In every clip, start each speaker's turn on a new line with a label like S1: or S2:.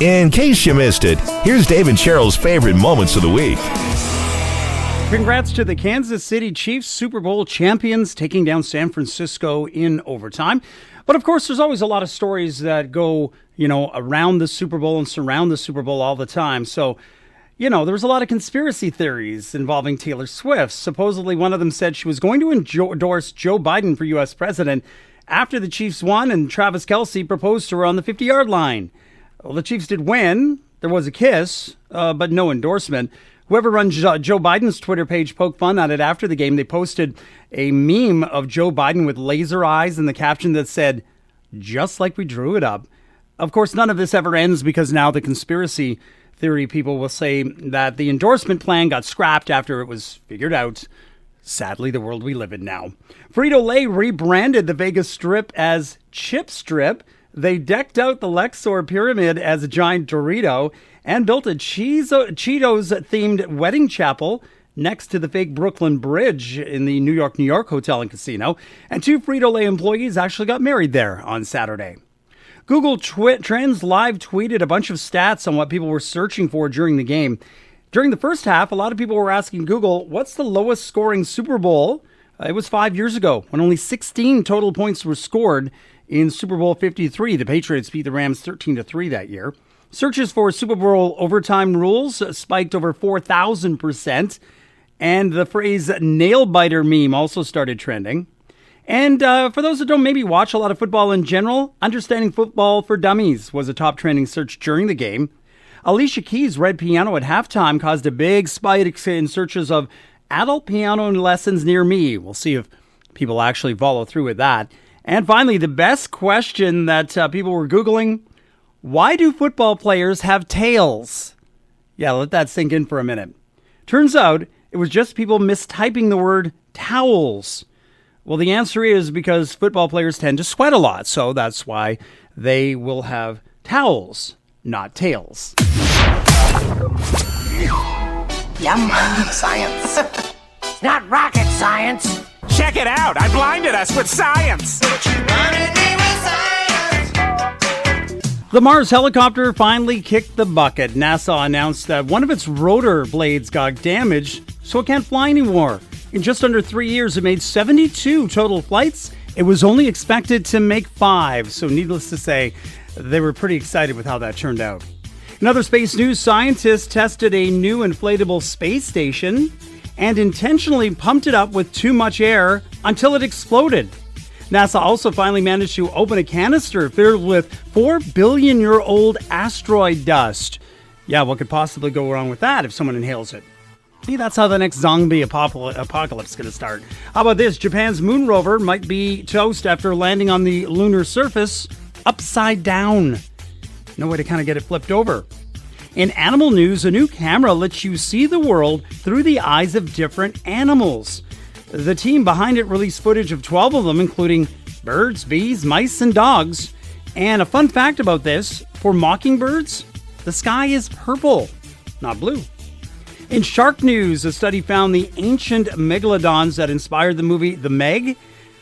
S1: In case you missed it, here's Dave and Cheryl's favorite moments of the week.
S2: Congrats to the Kansas City Chiefs, Super Bowl champions, taking down San Francisco in overtime. But of course, there's always a lot of stories that go, around the Super Bowl and surround the Super Bowl all the time. So, there was a lot of conspiracy theories involving Taylor Swift. Supposedly, one of them said she was going to endorse Joe Biden for U.S. president after the Chiefs won and Travis Kelce proposed to her on the 50-yard line. Well, the Chiefs did win. There was a kiss, but no endorsement. Whoever runs Joe Biden's Twitter page poked fun at it after the game. They posted a meme of Joe Biden with laser eyes and the caption that said, "Just like we drew it up." Of course, none of this ever ends because now the conspiracy theory people will say that the endorsement plan got scrapped after it was figured out. Sadly, the world we live in now. Frito-Lay rebranded the Vegas Strip as Chip Strip. They decked out the Lexor Pyramid as a giant Dorito and built a Cheetos-themed wedding chapel next to the fake Brooklyn Bridge in the New York Hotel and Casino. And 2 Frito-Lay employees actually got married there on Saturday. Google Trends live tweeted a bunch of stats on what people were searching for during the game. During the first half, a lot of people were asking Google, what's the lowest scoring Super Bowl? It was 5 years ago when only 16 total points were scored in Super Bowl 53. The Patriots beat the Rams 13-3 that year. Searches for Super Bowl overtime rules spiked over 4,000%. And the phrase nail biter meme also started trending. And for those that don't maybe watch a lot of football in general, Understanding Football for Dummies was a top trending search during the game. Alicia Keys' Red Piano at halftime caused a big spike in searches of adult piano lessons near me. We'll see if people actually follow through with that. And finally, the best question that people were Googling, why do football players have tails? Yeah, let that sink in for a minute. Turns out it was just people mistyping the word towels. Well, the answer is because football players tend to sweat a lot, so that's why they will have towels, not tails.
S3: Yum. Science.
S4: It's not rocket science.
S5: Check it out. I blinded us with science.
S2: The Mars helicopter finally kicked the bucket. NASA announced that one of its rotor blades got damaged, so it can't fly anymore. In just under 3 years, it made 72 total flights. It was only expected to make 5, so needless to say, they were pretty excited with how that turned out. In other space news, scientists tested a new inflatable space station and intentionally pumped it up with too much air until it exploded. NASA also finally managed to open a canister filled with 4 billion-year-old asteroid dust. Yeah, what could possibly go wrong with that if someone inhales it? See, that's how the next zombie apocalypse is going to start. How about this? Japan's moon rover might be toast after landing on the lunar surface upside down. No way to kind of get it flipped over. In animal news, a new camera lets you see the world through the eyes of different animals. The team behind it released footage of 12 of them, including birds, bees, mice, and dogs. And a fun fact about this, for mockingbirds, the sky is purple, not blue. In shark news, a study found the ancient megalodons that inspired the movie The Meg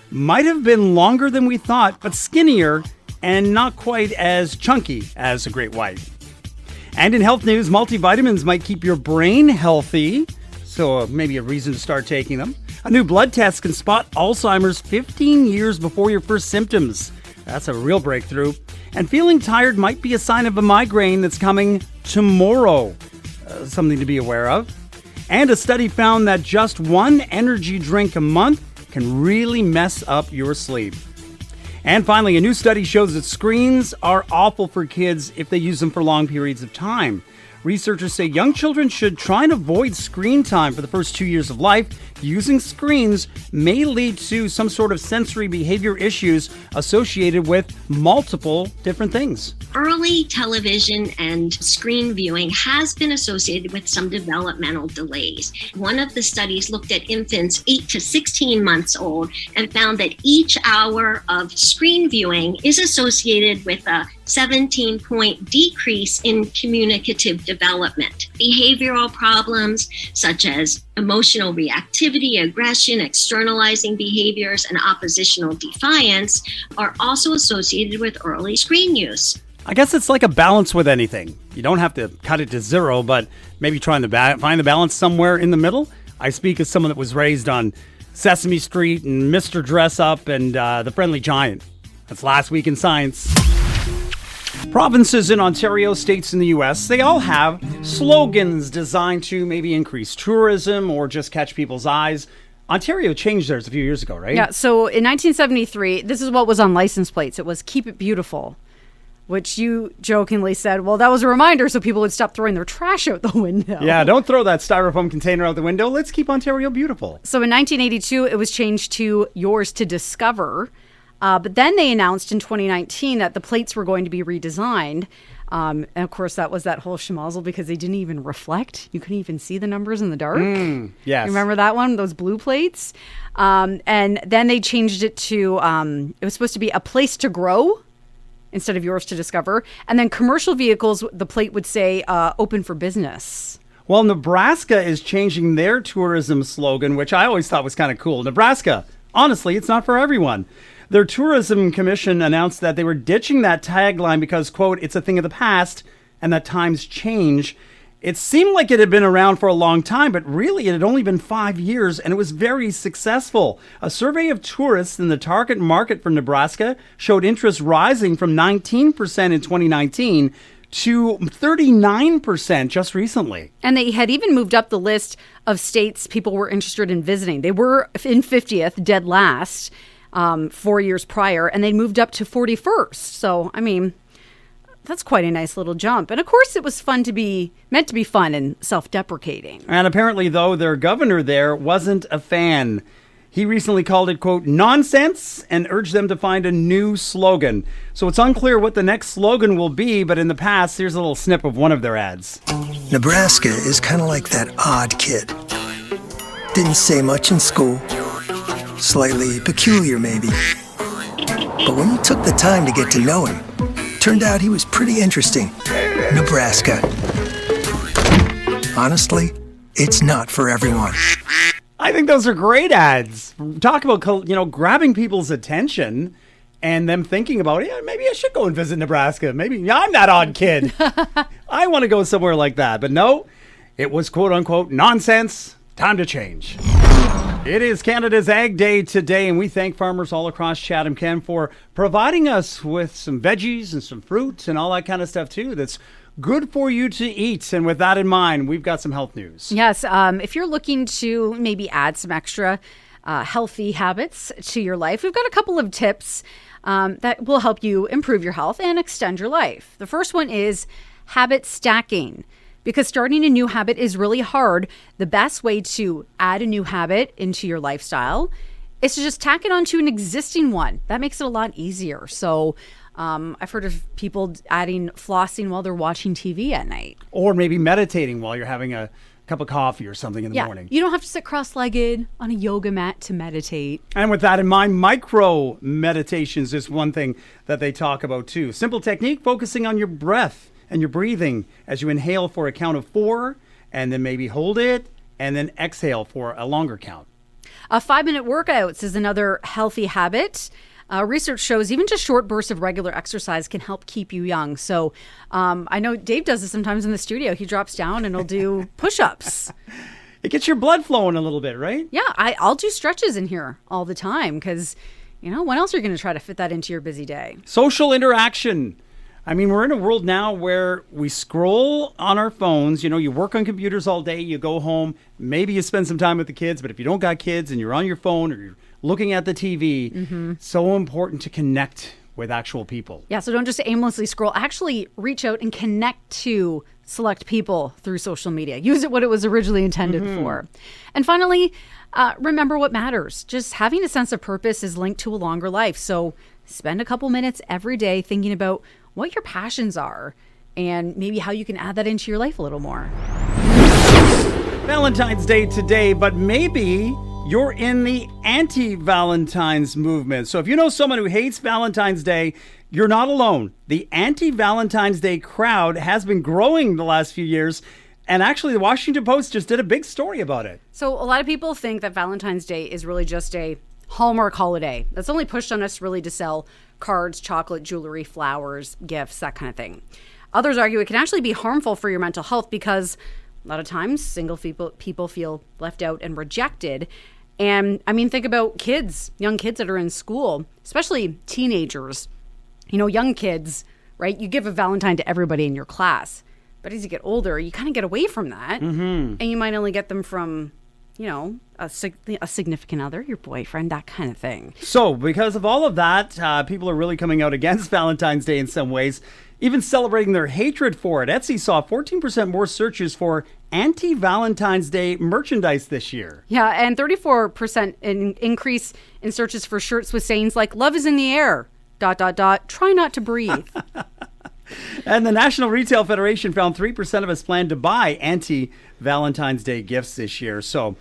S2: might have been longer than we thought, but skinnier and not quite as chunky as a great white. And in health news, multivitamins might keep your brain healthy, so maybe a reason to start taking them. A new blood test can spot Alzheimer's 15 years before your first symptoms. That's a real breakthrough. And feeling tired might be a sign of a migraine that's coming tomorrow. Something to be aware of. And a study found that just one energy drink a month can really mess up your sleep. And finally, a new study shows that screens are awful for kids if they use them for long periods of time. Researchers say young children should try and avoid screen time for the first 2 years of life. Using screens may lead to some sort of sensory behavior issues associated with multiple different things.
S6: Early television and screen viewing has been associated with some developmental delays. One of the studies looked at infants 8 to 16 months old and found that each hour of screen viewing is associated with a 17-point decrease in communicative development. Behavioral problems such as emotional reactivity, aggression, externalizing behaviors, and oppositional defiance are also associated with early screen use.
S2: I guess it's like a balance with anything. You don't have to cut it to zero, but maybe trying to find the balance somewhere in the middle. I speak as someone that was raised on Sesame Street and Mr. Dress Up and The Friendly Giant. That's Last Week in Science. Provinces in Ontario, states in the U.S., they all have slogans designed to maybe increase tourism or just catch people's eyes. Ontario changed theirs a few years ago, right?
S7: Yeah, so in 1973, this is what was on license plates. It was "Keep it beautiful," which you jokingly said, well, that was a reminder so people would stop throwing their trash out the window.
S2: Yeah, don't throw that styrofoam container out the window. Let's keep Ontario beautiful.
S7: So in 1982, it was changed to "Yours to Discover." But then they announced in 2019 that the plates were going to be redesigned. And of course, that was that whole schmozzle because they didn't even reflect. You couldn't even see the numbers in the dark.
S2: Yes.
S7: You remember that one? Those blue plates? And then they changed it to, it was supposed to be "A Place to Grow" instead of "Yours to Discover." And then commercial vehicles, the plate would say "Open for Business."
S2: Well, Nebraska is changing their tourism slogan, which I always thought was kind of cool. Nebraska, honestly, it's not for everyone. Their tourism commission announced that they were ditching that tagline because, quote, "it's a thing of the past and that times change." It seemed like it had been around for a long time, but really it had only been 5 years and it was very successful. A survey of tourists in the target market for Nebraska showed interest rising from 19% in 2019 to 39% just recently.
S7: And they had even moved up the list of states people were interested in visiting. They were in 50th, dead last. 4 years prior, and they moved up to 41st. So, I mean, that's quite a nice little jump. And of course, it was meant to be fun and self-deprecating.
S2: And apparently, though, their governor there wasn't a fan. He recently called it, quote, "nonsense," and urged them to find a new slogan. So it's unclear what the next slogan will be, but in the past, here's a little snip of one of their ads.
S8: Nebraska is kind of like that odd kid. Didn't say much in school. Slightly peculiar, maybe. But when you took the time to get to know him, turned out he was pretty interesting. Nebraska. Honestly, it's not for everyone.
S2: I think those are great ads. Talk about, grabbing people's attention and them thinking about, yeah, maybe I should go and visit Nebraska. Maybe I'm that odd kid. I want to go somewhere like that. But no, it was quote unquote nonsense. Time to change. It is Canada's Ag Day today, and we thank farmers all across Chatham-Kent for providing us with some veggies and some fruits and all that kind of stuff, too, that's good for you to eat. And with that in mind, we've got some health news.
S7: Yes, if you're looking to maybe add some extra healthy habits to your life, we've got a couple of tips that will help you improve your health and extend your life. The first one is habit stacking. Because starting a new habit is really hard, the best way to add a new habit into your lifestyle is to just tack it onto an existing one. That makes it a lot easier. So I've heard of people adding flossing while they're watching TV at night.
S2: Or maybe meditating while you're having a cup of coffee or something in the morning.
S7: You don't have to sit cross-legged on a yoga mat to meditate.
S2: And with that in mind, micro meditations is one thing that they talk about too. Simple technique focusing on your breath and your breathing as you inhale for a count of 4 and then maybe hold it and then exhale for a longer count.
S7: 5-minute workouts is another healthy habit. Research shows even just short bursts of regular exercise can help keep you young. So I know Dave does this sometimes in the studio. He drops down and he'll do push-ups.
S2: It gets your blood flowing a little bit, right?
S7: Yeah, I'll do stretches in here all the time because, when else are you going to try to fit that into your busy day?
S2: Social interaction. I mean, we're in a world now where we scroll on our phones. You work on computers all day. You go home. Maybe you spend some time with the kids. But if you don't got kids and you're on your phone or you're looking at the TV, so important to connect with actual people.
S7: Yeah, so don't just aimlessly scroll. Actually reach out and connect to select people through social media. Use it what it was originally intended for. And finally, remember what matters. Just having a sense of purpose is linked to a longer life. So spend a couple minutes every day thinking about what your passions are and maybe how you can add that into your life a little more.
S2: Valentine's Day today, but maybe you're in the Anti-Valentine's movement. So if you know someone who hates Valentine's Day, you're not alone. The Anti-Valentine's Day crowd has been growing the last few years. And actually, the Washington Post just did a big story about it.
S7: So a lot of people think that Valentine's Day is really just a Hallmark holiday that's only pushed on us really to sell cards, chocolate, jewelry, flowers, gifts, that kind of thing. Others argue it can actually be harmful for your mental health because a lot of times single people feel left out and rejected. And I mean, think about kids, young kids that are in school, especially teenagers. Young kids, right? You give a Valentine to everybody in your class. But as you get older, you kind of get away from that. Mm-hmm. And you might only get them from, a significant other, your boyfriend, that kind of thing.
S2: So because of all of that, people are really coming out against Valentine's Day in some ways, even celebrating their hatred for it. Etsy saw 14% more searches for Anti-Valentine's Day merchandise this year.
S7: Yeah, and 34% increase in searches for shirts with sayings like, love is in the air, ... try not to breathe.
S2: And the National Retail Federation found 3% of us plan to buy anti-Valentine's Day gifts this year. So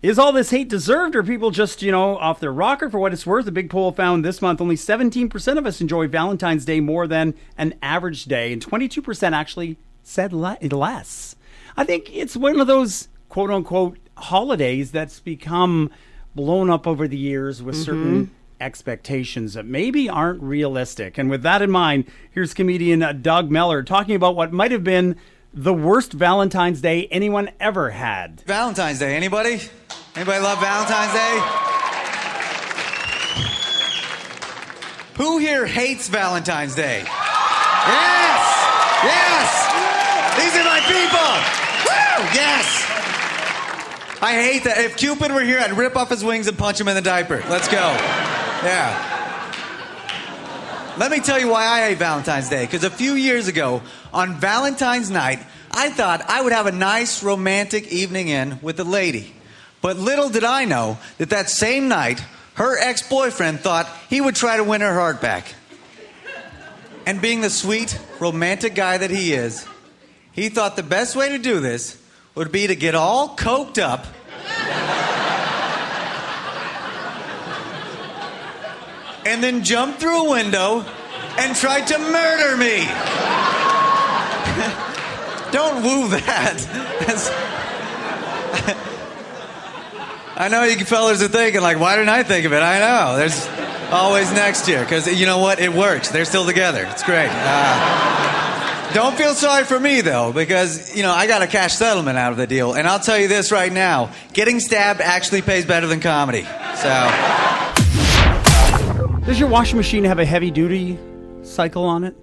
S2: is all this hate deserved, or are people just, off their rocker? For what it's worth, a big poll found this month only 17% of us enjoy Valentine's Day more than an average day, and 22% actually said less. I think it's one of those quote-unquote holidays that's become blown up over the years with certain expectations that maybe aren't realistic. And with that in mind, here's comedian Doug Meller talking about what might have been the worst Valentine's Day anyone ever had.
S9: Valentine's Day, anybody? Anybody love Valentine's Day? Who here hates Valentine's Day? Yes! Yes! These are my people! Woo! Yes! I hate that. If Cupid were here, I'd rip off his wings and punch him in the diaper. Let's go. Yeah. Let me tell you why I hate Valentine's Day. Because a few years ago, on Valentine's night, I thought I would have a nice romantic evening in with a lady. But little did I know that same night, her ex-boyfriend thought he would try to win her heart back. And being the sweet, romantic guy that he is, he thought the best way to do this would be to get all coked up and then jump through a window and try to murder me. Don't woo that. I know you fellas are thinking, like, why didn't I think of it? I know. There's always next year, because you know what? It works. They're still together. It's great. Don't feel sorry for me, though, because, I got a cash settlement out of the deal. And I'll tell you this right now. Getting stabbed actually pays better than comedy. So...
S2: Does your washing machine have a heavy-duty cycle on it?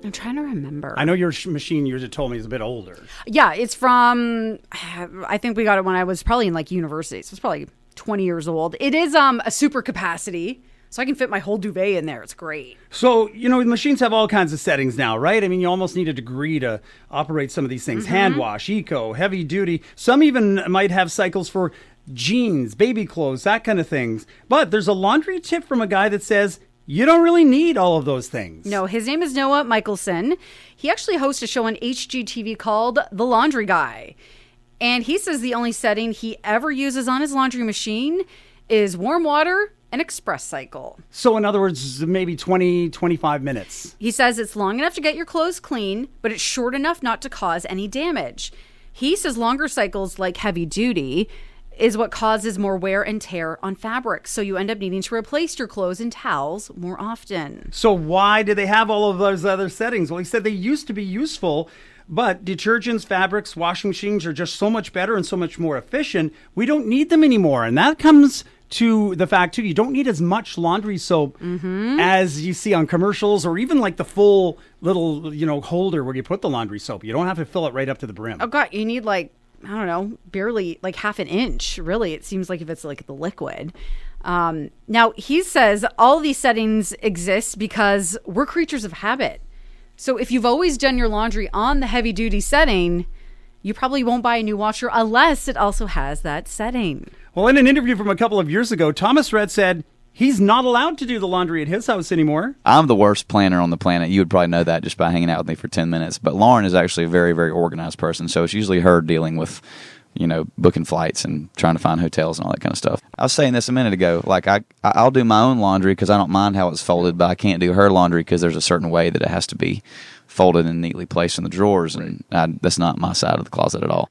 S7: I'm trying to remember.
S2: I know your machine, you told me, is a bit older.
S7: Yeah, it's from, I think we got it when I was probably in university. So it's probably 20 years old. It is a super capacity, so I can fit my whole duvet in there. It's great. So,
S2: machines have all kinds of settings now, right? I mean, you almost need a degree to operate some of these things. Hand wash, eco, heavy duty. Some even might have cycles for jeans, baby clothes, that kind of things. But there's a laundry tip from a guy that says you don't really need all of those things.
S7: No, his name is Noah Michelson. He actually hosts a show on HGTV called The Laundry Guy. And he says the only setting he ever uses on his laundry machine is warm water and express cycle.
S2: So in other words, maybe 20, 25 minutes.
S7: He says it's long enough to get your clothes clean, but it's short enough not to cause any damage. He says longer cycles, like heavy duty, is what causes more wear and tear on fabric. So you end up needing to replace your clothes and towels more often.
S2: So why do they have all of those other settings? Well, he said they used to be useful, but detergents, fabrics, washing machines are just so much better and so much more efficient. We don't need them anymore. And that comes to the fact, too, you don't need as much laundry soap as you see on commercials, or even like the full little, holder where you put the laundry soap. You don't have to fill it right up to the brim.
S7: Oh, God, you need barely like half an inch, really. It seems like if it's like the liquid. Now, he says all these settings exist because we're creatures of habit. So if you've always done your laundry on the heavy duty setting, you probably won't buy a new washer unless it also has that setting.
S2: Well, in an interview from a couple of years ago, Thomas Rhett said he's not allowed to do the laundry at his house anymore.
S10: I'm the worst planner on the planet. You would probably know that just by hanging out with me for 10 minutes. But Lauren is actually a very, very organized person. So it's usually her dealing with, booking flights and trying to find hotels and all that kind of stuff. I was saying this a minute ago. Like, I'll do my own laundry because I don't mind how it's folded, but I can't do her laundry because there's a certain way that it has to be folded and neatly placed in the drawers. And that's not my side of the closet at all.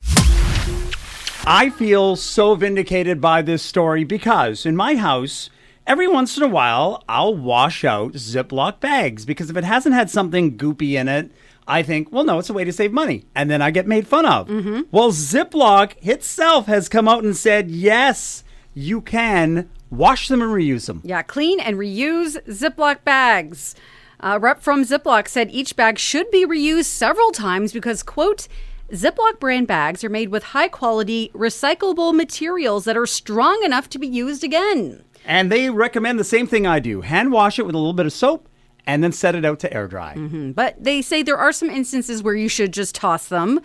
S2: I feel so vindicated by this story because in my house, every once in a while, I'll wash out Ziploc bags because if it hasn't had something goopy in it, I think, well, no, it's a way to save money. And then I get made fun of. Well, Ziploc itself has come out and said, yes, you can wash them and reuse them.
S7: Yeah, clean and reuse Ziploc bags. A rep from Ziploc said each bag should be reused several times because, quote, Ziploc brand bags are made with high-quality, recyclable materials that are strong enough to be used again.
S2: And they recommend the same thing I do. Hand wash it with a little bit of soap and then set it out to air dry.
S7: But they say there are some instances where you should just toss them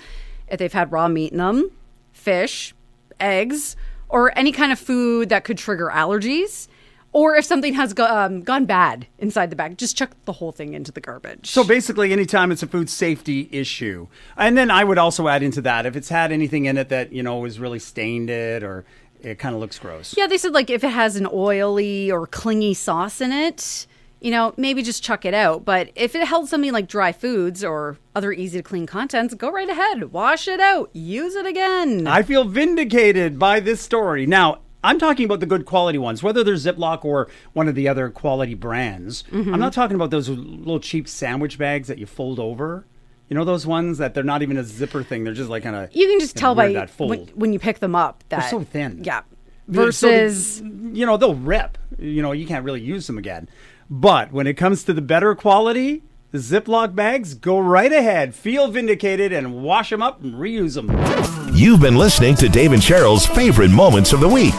S7: if they've had raw meat in them, fish, eggs, or any kind of food that could trigger allergies. Or if something has gone bad inside the bag, just chuck the whole thing into the garbage.
S2: So basically, anytime it's a food safety issue. And then I would also add into that, if it's had anything in it that, is really stained it or it kind of looks gross.
S7: Yeah, they said like if it has an oily or clingy sauce in it, maybe just chuck it out. But if it held something like dry foods or other easy to clean contents, go right ahead. Wash it out. Use it again.
S2: I feel vindicated by this story. Now, I'm talking about the good quality ones, whether they're Ziploc or one of the other quality brands. I'm not talking about those little cheap sandwich bags that you fold over. Those ones that they're not even a zipper thing. They're just like kind of...
S7: You can just tell by
S2: that fold.
S7: when you pick them up that...
S2: They're so thin.
S7: Yeah. Versus...
S2: they'll rip. You can't really use them again. But when it comes to the better quality, the Ziploc bags, go right ahead. Feel vindicated and wash them up and reuse them.
S1: You've been listening to Dave and Cheryl's Favorite Moments of the Week.